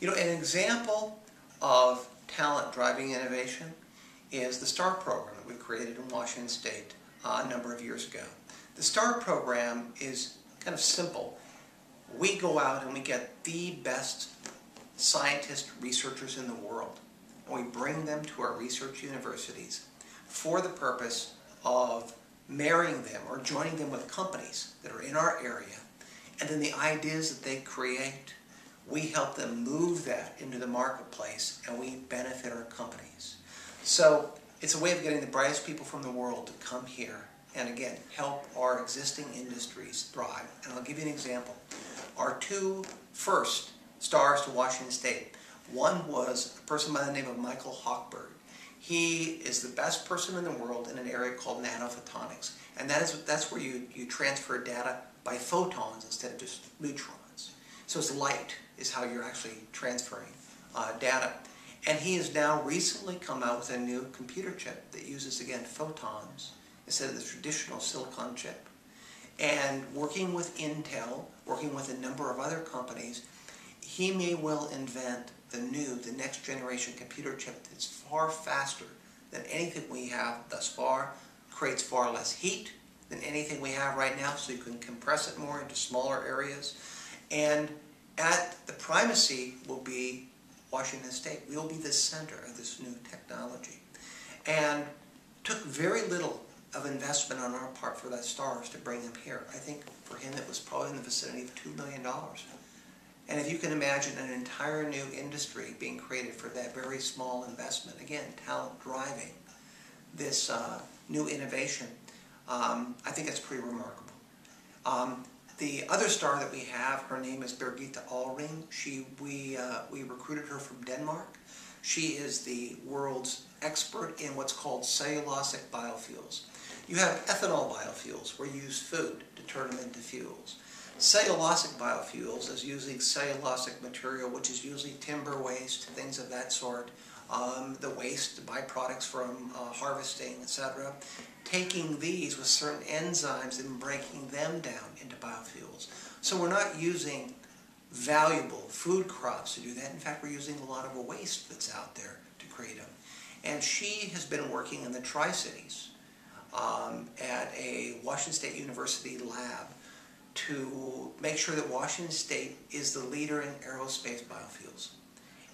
You know, an example of talent driving innovation is the STAR program that we created in Washington State a number of years ago. The STAR program is kind of simple. We go out and we get the best scientists, researchers in the world, and we bring them to our research universities for the purpose of marrying them or joining them with companies that are in our area, and then the ideas that they create, we help them move that into the marketplace and we benefit our companies. So it's a way of getting the brightest people from the world to come here and again help our existing industries thrive. And I'll give you an example. Our two first stars to Washington State. One was a person by the name of Michael Hochberg. He is the best person in the world in an area called nanophotonics. And that's where you transfer data by photons instead of just neutrons. So it's light is how you're actually transferring data. And he has now recently come out with a new computer chip that uses, again, photons instead of the traditional silicon chip. And working with Intel, working with a number of other companies, he may well invent the next generation computer chip that's far faster than anything we have thus far, creates far less heat than anything we have right now, so you can compress it more into smaller areas. And at the primacy will be Washington State. We'll be the center of this new technology. And took very little of investment on our part for that stars to bring him here. I think for him it was probably in the vicinity of $2 million. And if you can imagine an entire new industry being created for that very small investment, again, talent driving this new innovation, I think that's pretty remarkable. The other star that we have, her name is Birgitte Ahlring. We recruited her from Denmark. She is the world's expert in what's called cellulosic biofuels. You have ethanol biofuels where you use food to turn them into fuels. Cellulosic biofuels is using cellulosic material, which is usually timber waste, things of that sort, the waste, the byproducts from harvesting, etc. Taking these with certain enzymes and breaking them down into biofuels. So we're not using valuable food crops to do that. In fact, we're using a lot of the waste that's out there to create them. And she has been working in the Tri-Cities at a Washington State University lab to make sure that Washington State is the leader in aerospace biofuels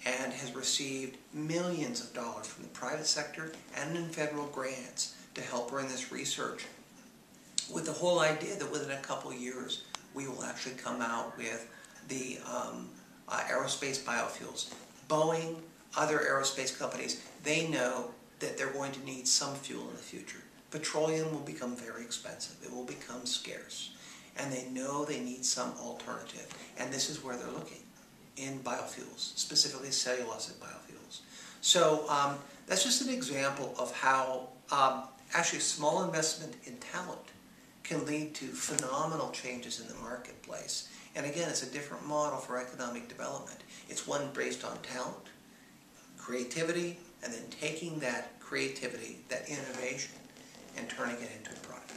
and has received millions of dollars from the private sector and in federal grants to help her in this research, with the whole idea that within a couple of years we will actually come out with the aerospace biofuels. Boeing, other aerospace companies, they know that they're going to need some fuel in the future. Petroleum will become very expensive. It will become scarce. And they know they need some alternative. And this is where they're looking, in biofuels, specifically cellulosic biofuels. So that's just an example of how actually small investment in talent can lead to phenomenal changes in the marketplace. And again, it's a different model for economic development. It's one based on talent, creativity, and then taking that creativity, that innovation, and turning it into a product.